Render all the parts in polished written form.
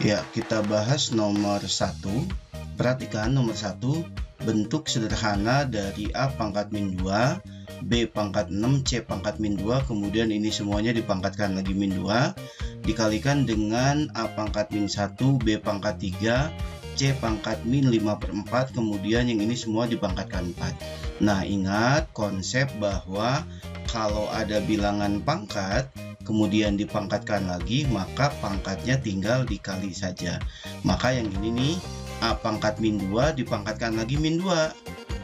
Ya, kita bahas nomor 1. Perhatikan nomor 1, bentuk sederhana dari A pangkat min 2, B pangkat 6, C pangkat min 2, kemudian ini semuanya dipangkatkan lagi min 2, dikalikan dengan A pangkat min 1, B pangkat 3, C pangkat min 5/4, kemudian yang ini semua dipangkatkan 4. Nah, ingat konsep bahwa kalau ada bilangan pangkat kemudian dipangkatkan lagi, maka pangkatnya tinggal dikali saja. Maka yang ini nih, A pangkat min 2 dipangkatkan lagi min 2.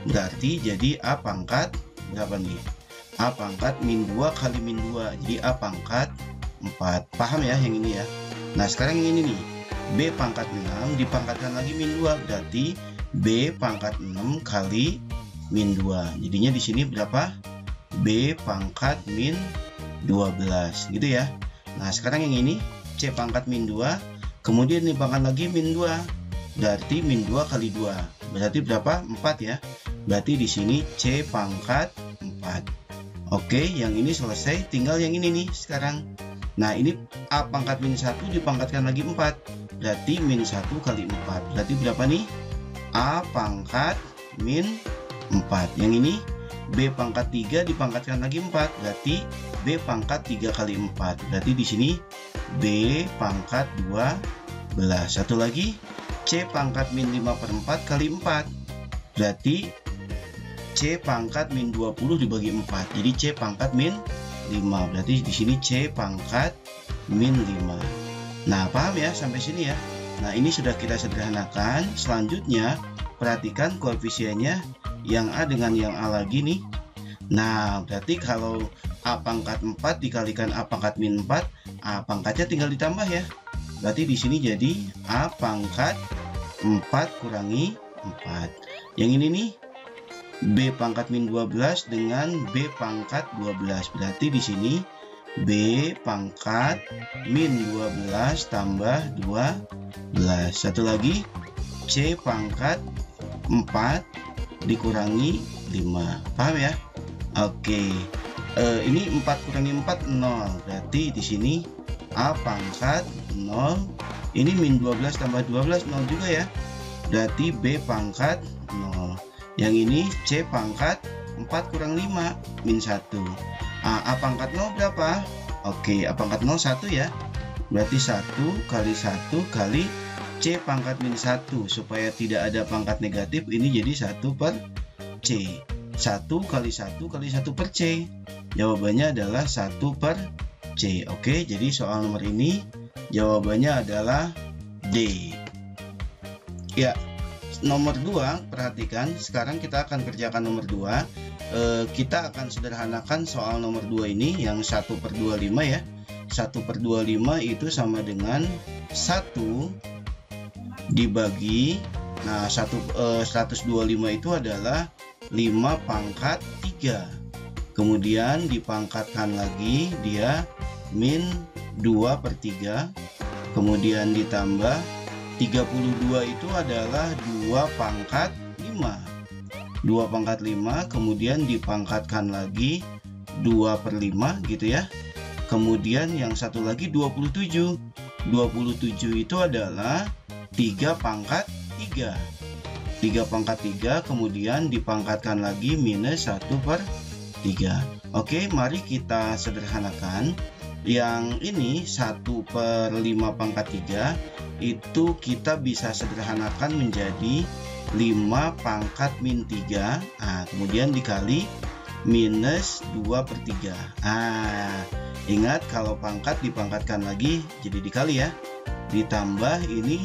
Berarti jadi A pangkat berapa nih? A pangkat min 2 kali min 2. Jadi A pangkat 4. Paham ya yang ini ya? Nah, sekarang yang ini nih. B pangkat 6 dipangkatkan lagi min 2. Berarti B pangkat 6 kali min 2. Jadinya di sini berapa? B pangkat min 12 gitu ya. Nah, sekarang yang ini C pangkat min 2, kemudian dipangkat lagi min 2. Berarti min 2 kali 2. Berarti berapa? 4 ya. Berarti di sini C pangkat 4. Oke, yang ini selesai, tinggal yang ini nih sekarang. Nah, ini A pangkat min 1 dipangkatkan lagi 4. Berarti min 1 kali 4. Berarti berapa nih? A pangkat min 4. Yang ini B pangkat 3 dipangkatkan lagi 4. Berarti B pangkat 3 kali 4. Berarti di sini B pangkat 12. Satu lagi C pangkat min 5/4 kali 4. Berarti C pangkat min 20 dibagi 4. Jadi C pangkat min 5. Berarti di sini C pangkat min 5. Nah, paham ya sampai sini ya? Nah, ini sudah kita sederhanakan. Selanjutnya perhatikan koefisiennya yang A dengan yang A lagi nih. Nah, berarti kalau A pangkat 4 dikalikan A pangkat min 4, A pangkatnya tinggal ditambah ya. Berarti di sini jadi A pangkat 4 kurangi 4. Yang ini nih B pangkat min 12 dengan B pangkat 12. Berarti di sini B pangkat min 12 tambah 12. Satu lagi C pangkat 4 dikurangi 5. Paham ya? Oke. Ini 4 kurangi 4 0. Berarti di sini A pangkat 0. Ini min 12 tambah 12 0 juga ya. Berarti B pangkat 0. Yang ini C pangkat 4 kurang 5 min 1. A pangkat 0 berapa? Oke, A pangkat 0 1 ya. Berarti 1 kali 1 kali C pangkat min 1. Supaya tidak ada pangkat negatif, ini jadi 1 per C. 1 kali 1 kali 1 per C. Jawabannya adalah 1 per C. Oke, jadi soal nomor ini jawabannya adalah D. Ya, nomor 2, perhatikan. Sekarang kita akan kerjakan nomor 2. Kita akan sederhanakan soal nomor 2 ini yang 1 per 25 ya. 1 per 25 itu sama dengan 1 dibagi, nah 125 itu adalah 5 pangkat 3. Kemudian dipangkatkan lagi dia min 2 per 3. Kemudian ditambah 32 itu adalah 2 pangkat 5. 2 pangkat 5, kemudian dipangkatkan lagi 2 per 5 gitu ya. Kemudian yang satu lagi 27. 27 itu adalah 3 pangkat 3. 3 pangkat 3, kemudian dipangkatkan lagi minus 1 per 3. Oke, mari kita sederhanakan. Yang ini 1 per 5 pangkat 3 itu kita bisa sederhanakan menjadi 5 pangkat min 3. Nah, kemudian dikali minus 2 per 3. Ingat kalau pangkat dipangkatkan lagi jadi dikali ya. Ditambah ini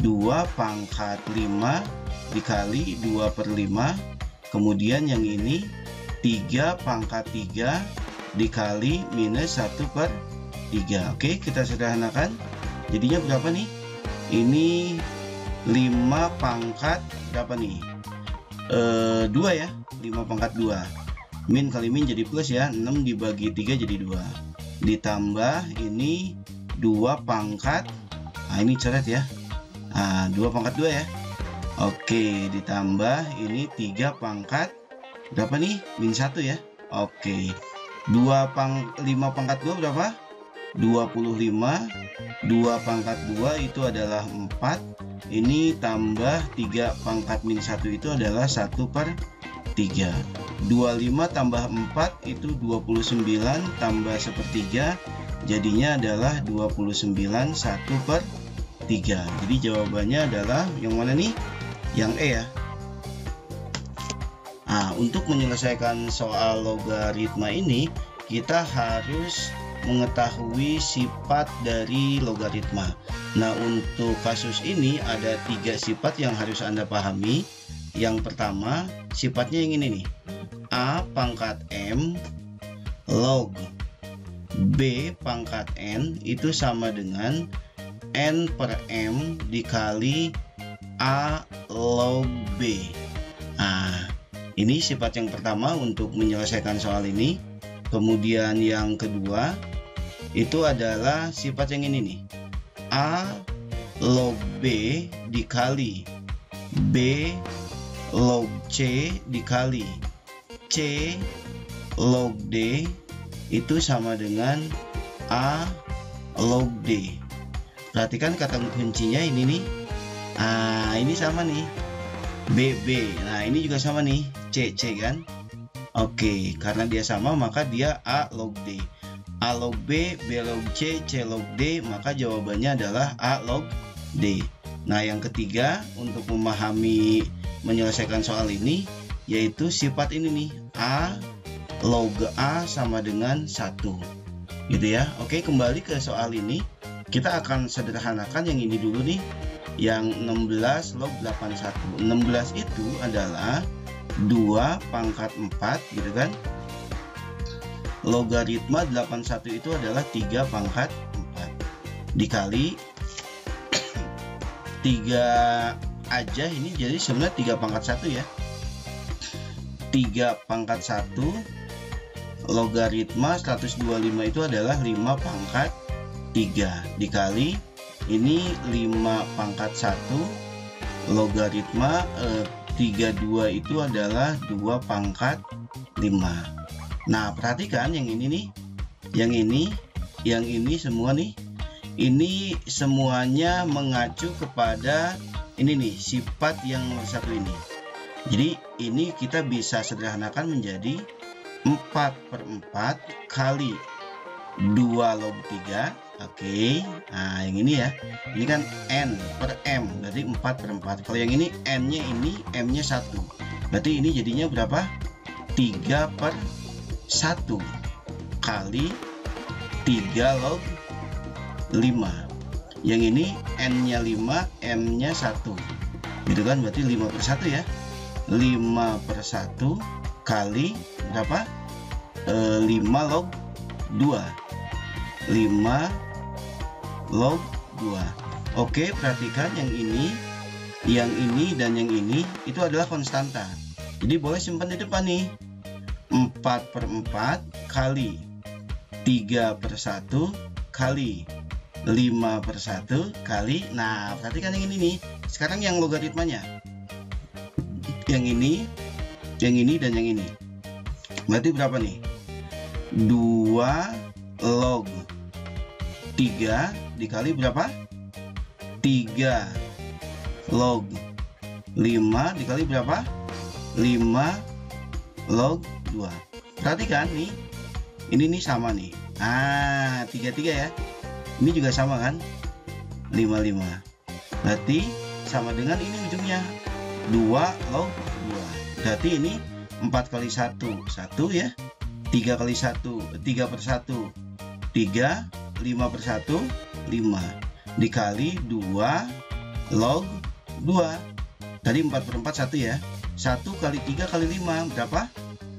2 pangkat 5 dikali 2 per 5. Kemudian yang ini 3 pangkat 3 dikali minus 1 per 3. Oke, kita sederhanakan. Jadinya berapa nih? Ini 5 pangkat berapa nih? 2 ya. 5 pangkat 2. Min kali min jadi plus ya. 6 dibagi 3 jadi 2. Ditambah ini 2 pangkat. Nah, ini coret ya. 2 pangkat 2 ya. Oke, ditambah ini 3 pangkat berapa nih? Min 1 ya. Oke. 5 pangkat 2 berapa? 25, 2 pangkat 2 itu adalah 4. Ini tambah 3 pangkat min 1 itu adalah 1/3. 25 tambah 4 itu 29 tambah 1/3, jadinya adalah 29 1/3. Jadi jawabannya adalah yang mana nih? Yang E ya. Nah, untuk menyelesaikan soal logaritma ini, kita harus mengetahui sifat dari logaritma. Nah, untuk kasus ini ada 3 sifat yang harus Anda pahami. Yang pertama, sifatnya yang ini nih. A pangkat M log B pangkat N itu sama dengan N per M dikali A log B. Nah, ini sifat yang pertama untuk menyelesaikan soal ini. Kemudian yang kedua itu adalah sifat yang ini nih. A log B dikali B log C dikali C log D itu sama dengan A log D. Perhatikan kata kuncinya ini nih. Ini sama nih. BB. Nah, ini juga sama nih. C kan? Oke, karena dia sama maka dia A log D. A log B, B log C, C log D, maka jawabannya adalah A log D. Nah, yang ketiga untuk memahami menyelesaikan soal ini yaitu sifat ini nih. A log A sama dengan 1. Gitu ya. Oke, kembali ke soal ini. Kita akan sederhanakan yang ini dulu nih. Yang 16 log 81. 16 itu adalah 2 pangkat 4 gitu kan. Logaritma 81 itu adalah 3 pangkat 4 dikali 3 aja ini, jadi sebenarnya 3 pangkat 1 ya. 3 pangkat 1 logaritma 125 itu adalah 5 pangkat 3 dikali ini 5 pangkat 1 logaritma 32 itu adalah 2 pangkat 5. Nah, perhatikan yang ini nih, yang ini semua nih, ini semuanya mengacu kepada ini nih, sifat yang nomor 1 ini. Jadi ini kita bisa sederhanakan menjadi 4/4 kali 2 log 3. Oke, nah yang ini ya, ini kan N per M, berarti 4/4. Kalau yang ini N-nya ini, M-nya 1, berarti ini jadinya berapa? 3/1 kali 3 log 5. Yang ini N-nya 5, M-nya 1, gitu kan, berarti 5/1 ya. 5/1 kali berapa? 5 log 2. 5 log 2. Oke, perhatikan yang ini, dan yang ini itu adalah konstanta. Jadi boleh simpan di depan nih. 4/4 kali 3/1 kali 5/1 kali. Nah, perhatikan yang ini nih. Sekarang yang logaritmanya. Yang ini, dan yang ini. Berarti berapa nih? 2 log 3 dikali berapa? 3 log 5 dikali berapa? 5 log 2. Perhatikan nih, ini nih sama nih. 3 ya. Ini juga sama kan? 5. Berarti sama dengan ini ujungnya 2 log 2. Berarti ini 4 kali 1 ya. 3 kali 1 3/1 3, 5/1 5 dikali 2 log 2. Tadi 4/4 1 ya. 1 kali 3 kali 5 berapa?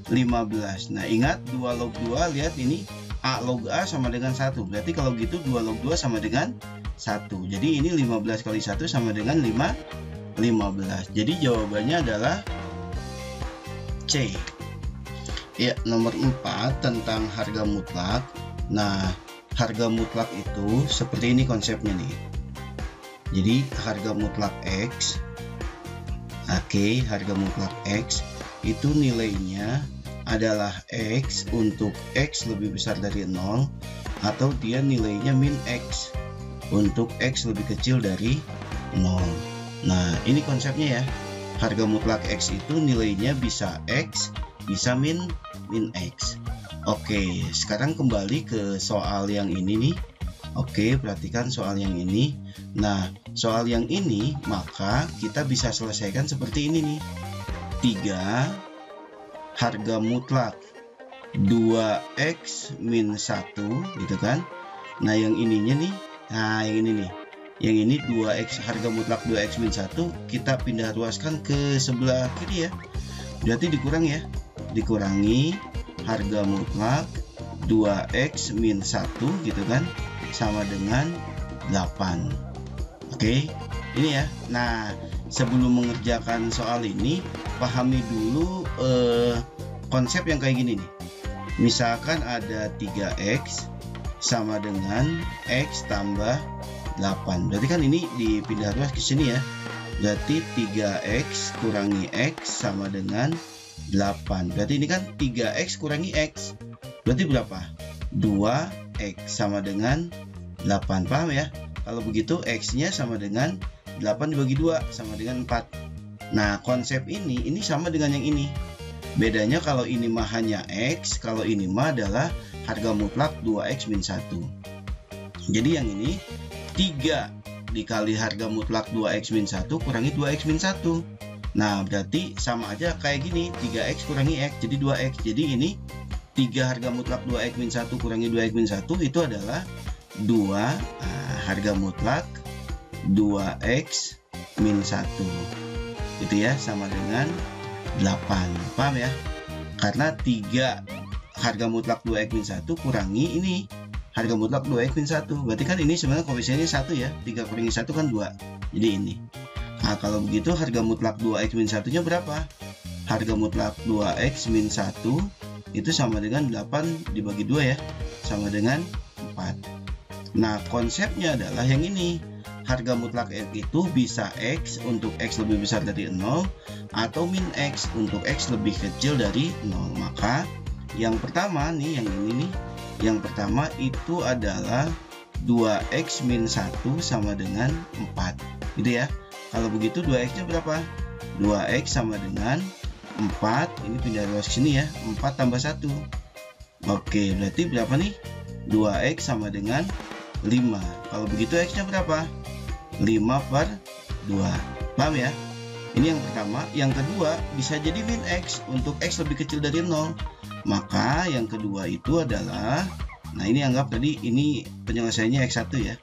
15. Nah, ingat 2 log 2, lihat ini A log A sama dengan 1. Berarti kalau gitu 2 log 2 sama dengan 1. Jadi ini 15 kali 1 sama dengan 15. Jadi jawabannya adalah C. Ya, nomor 4 tentang harga mutlak. Nah, harga mutlak itu seperti ini konsepnya nih. Jadi harga mutlak X, oke, harga mutlak X itu nilainya adalah X untuk X lebih besar dari 0 atau dia nilainya min X untuk X lebih kecil dari 0. Nah, ini konsepnya ya. Harga mutlak X itu nilainya bisa X, bisa min X. Oke, sekarang kembali ke soal yang ini nih. Oke, perhatikan soal yang ini. Nah, soal yang ini maka kita bisa selesaikan seperti ini nih. 3 harga mutlak 2X min 1 gitu kan. Nah, yang ininya nih. Nah, yang ini nih. Yang ini 2X, harga mutlak 2X min 1 kita pindah ruaskan ke sebelah kiri ya. Berarti dikurang ya. Dikurangi harga mutlak 2X min 1 gitu kan, sama dengan 8. Oke, ini ya. Nah, sebelum mengerjakan soal ini, pahami dulu konsep yang kayak gini nih. Misalkan ada 3X sama dengan X tambah 8. Berarti kan ini dipindah ruas ke sini ya. Berarti 3X kurangi X sama dengan 8. Berarti ini kan 3X kurangi X. Berarti berapa? 2X sama dengan 8. Paham ya? Kalau begitu X-nya sama dengan 8 dibagi 2 sama dengan 4. Nah, konsep ini sama dengan yang ini. Bedanya kalau ini mah hanya X, kalau ini mah adalah harga mutlak 2X min 1. Jadi yang ini 3 dikali harga mutlak 2X min 1 kurangi 2X min 1. Nah, berarti sama aja kayak gini, 3X kurangi X jadi 2X. Jadi ini 3 harga mutlak 2X min 1 kurangi 2X min 1 itu adalah 2 harga mutlak 2X min 1. Itu ya, sama dengan 8. Paham ya? Karena 3 harga mutlak 2X min 1 kurangi ini harga mutlak 2X min 1. Berarti kan ini sebenarnya koefisiennya 1 ya. 3 kurangi 1 kan 2. Jadi ini. Nah, kalau begitu harga mutlak 2X min 1-nya berapa? Harga mutlak 2X min 1 itu sama dengan 8 dibagi 2 ya. Sama dengan 4. Nah, konsepnya adalah yang ini. Harga mutlak X itu bisa X untuk X lebih besar dari 0 atau min X untuk X lebih kecil dari 0. Maka yang pertama nih, yang ini nih. Yang pertama itu adalah 2X min 1 sama dengan 4. Gitu ya. Kalau begitu 2X-nya berapa? 2X sama dengan 4. Ini pindah ruas ke sini ya. 4 tambah 1. Oke, berarti berapa nih? 2X sama dengan 5. Kalau begitu X-nya berapa? 5 per 2. Paham ya? Ini yang pertama. Yang kedua, bisa jadi min X untuk X lebih kecil dari 0. Maka yang kedua itu adalah, nah ini anggap tadi ini penyelesaiannya X1 ya.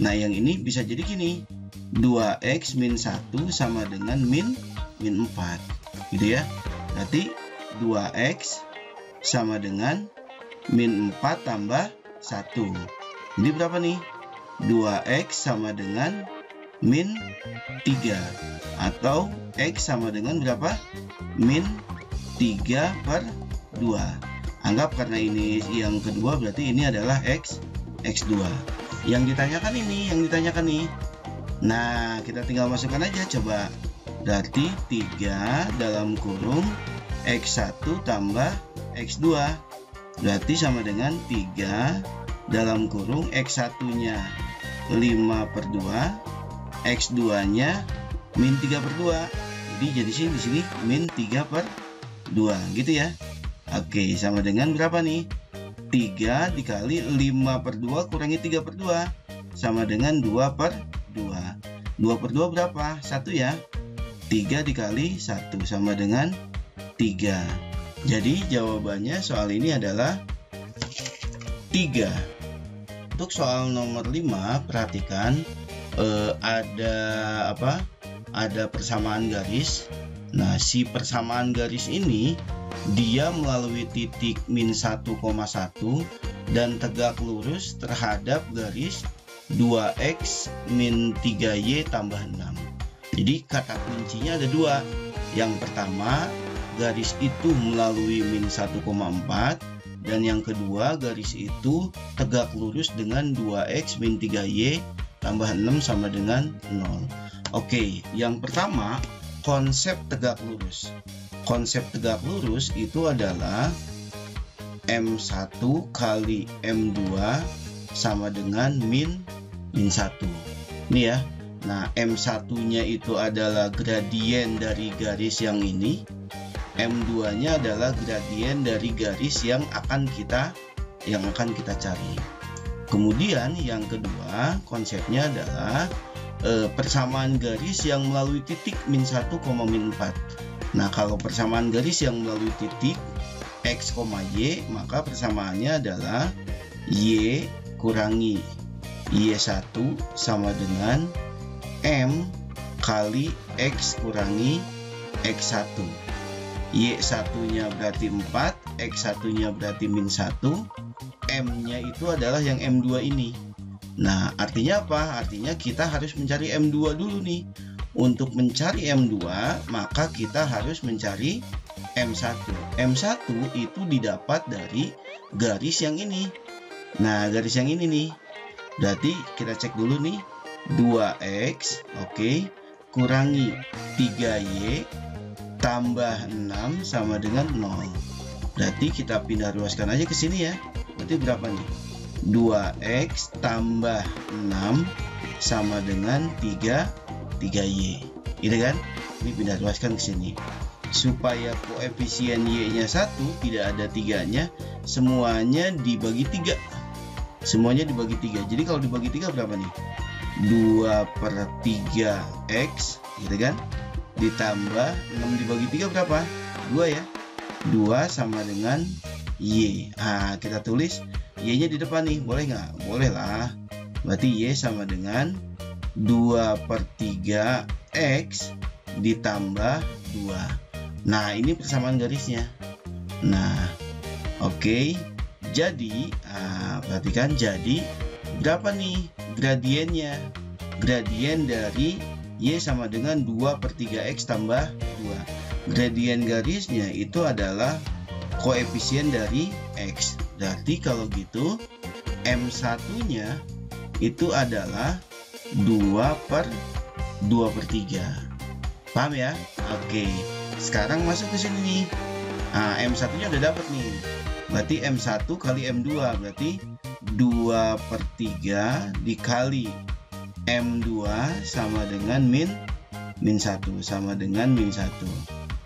Nah, yang ini bisa jadi gini. 2X min 1 sama dengan min 4. Gitu ya. Berarti 2X sama dengan min 4 tambah 1. Ini berapa nih? 2X sama dengan min 3. Atau X sama dengan berapa? Min 3 per 2. Anggap karena ini yang kedua, berarti ini adalah X2. Yang ditanyakan ini, nih. Nah, kita tinggal masukkan aja coba. Berarti 3 dalam kurung X1 tambah X2. Berarti sama dengan 3 dalam kurung X1-nya 5 per 2, X2-nya min 3 per 2. Jadi di sini min 3 per 2 gitu ya. Oke, sama dengan berapa nih? 3 dikali 5 per 2 kurangi 3 per 2 sama dengan 2 per 2. 2 per 2 berapa? 1 ya. 3 dikali 1 sama dengan 3. Jadi jawabannya soal ini adalah 3. Untuk soal nomor 5, perhatikan ada apa? Ada persamaan garis. Nah, si persamaan garis ini dia melalui titik min 1,1 dan tegak lurus terhadap garis 2X min 3Y tambah 6. Jadi kata kuncinya ada dua. Yang pertama, garis itu melalui min 1,4, dan yang kedua, garis itu tegak lurus dengan 2X min 3Y tambah 6 sama dengan 0. Oke, yang pertama, konsep tegak lurus. Konsep tegak lurus itu adalah M1 kali M2 sama dengan min 1. Ini ya. Nah, M1-nya itu adalah gradien dari garis yang ini. M2-nya adalah gradien dari garis yang akan kita cari. Kemudian yang kedua konsepnya adalah persamaan garis yang melalui titik min 1, min 4. Nah, kalau persamaan garis yang melalui titik X, Y, maka persamaannya adalah Y kurangi Y1 sama dengan M kali X kurangi X1. Y1-nya berarti 4, X1-nya berarti min 1, M-nya itu adalah yang M2 ini. Nah, artinya apa? Artinya kita harus mencari M2 dulu nih. Untuk mencari M2, maka kita harus mencari M1. M1 itu didapat dari garis yang ini. Nah, garis yang ini nih. Berarti kita cek dulu nih. 2X, oke, kurangi 3Y tambah 6 sama dengan 0. Berarti kita pindah ruaskan aja ke sini ya. Berarti berapa nih? 2X tambah 6 sama dengan 3Y. Gitu kan? Ini pindah ruaskan ke sini. Supaya koefisien Y-nya 1, tidak ada 3-nya, semuanya dibagi 3. Semuanya dibagi 3. Jadi kalau dibagi 3 berapa nih? 2/3X, gitu kan? Ditambah 6 dibagi 3 berapa? 2 ya. 2 sama dengan Y. Nah, kita tulis Y-nya di depan nih. Boleh nggak? Boleh lah. Berarti Y sama dengan 2/3X ditambah 2. Nah, ini persamaan garisnya. Nah, oke. Jadi, perhatikan, jadi berapa nih gradiennya? Gradien dari Y sama dengan 2/3X tambah 2. Gradien garisnya itu adalah koefisien dari X. Berarti kalau gitu M1-nya itu adalah 2/3. Paham ya? Oke. Sekarang masuk ke sini nih. Nah, M1-nya udah dapat nih. Berarti M1 kali M2 berarti 2/3 dikali M2 sama dengan min 1 sama dengan min 1.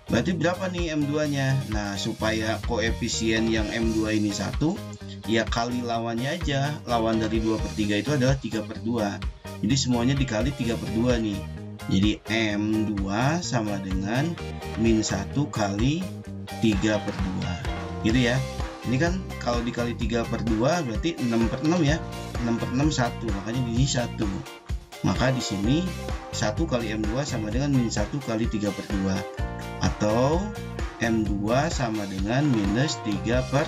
Berarti berapa nih M2-nya? Nah, supaya koefisien yang M2 ini 1, ya kali lawannya aja. Lawan dari 2/3 itu adalah 3/2. Jadi semuanya dikali 3/2 nih. Jadi M2 sama dengan min 1 kali 3/2. Gitu ya. Ini kan kalau dikali 3/2 berarti 6/6 ya. 6/6 1, makanya di sini 1. Maka di sini 1 kali M2 sama dengan min 1 kali 3/2. Atau M2 sama dengan minus 3/2.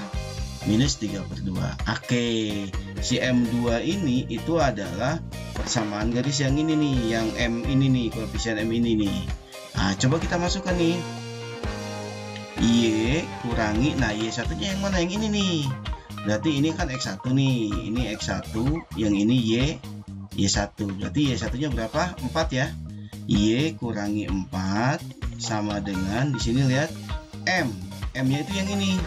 Oke, si M2 ini itu adalah persamaan garis yang ini nih, yang M ini nih, koefisien M ini nih. Nah, coba kita masukkan nih. Y kurangi, nah Y1-nya yang mana? Yang ini nih. Berarti ini kan X1 nih, ini X1, yang ini Y1. Berarti Y1-nya berapa? 4 ya. Y kurangi 4 sama dengan, di sini lihat, M-nya itu yang ini,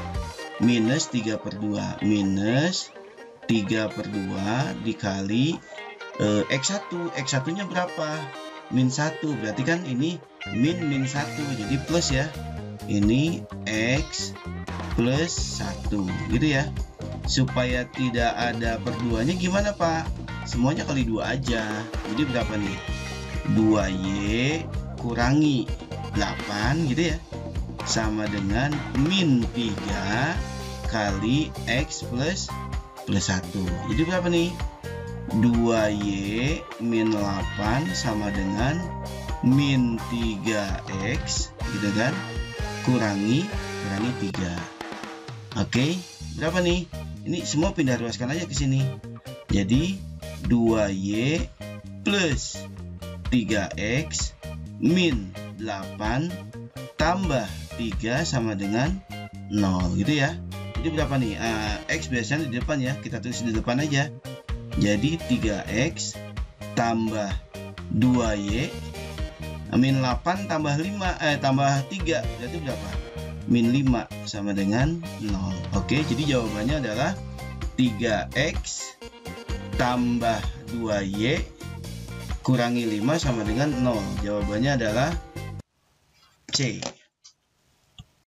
minus 3/2. Minus 3/2 dikali X1. X1-nya berapa? Min 1. Berarti kan ini min 1, jadi plus ya. Ini X plus 1, gitu ya. Supaya tidak ada perduanya gimana Pak? Semuanya kali 2 aja. Jadi berapa nih? 2Y kurangi 8, gitu ya, sama dengan min 3 kali X plus 1. Jadi berapa nih? 2Y min 8 sama dengan min 3X, gitu kan, kurangi 3. Oke, berapa nih? Ini semua pindah ruaskan aja ke sini. Jadi 2Y plus 3X min 8 tambah 3 sama dengan 0, gitu ya. Jadi berapa nih? X biasanya di depan ya, kita tulis di depan aja. Jadi 3X tambah 2Y min 8 tambah 5 tambah 3 berarti berapa? min 5 sama dengan 0. Oke, jadi jawabannya adalah 3x tambah 2y kurangi 5 sama dengan 0. Jawabannya adalah C.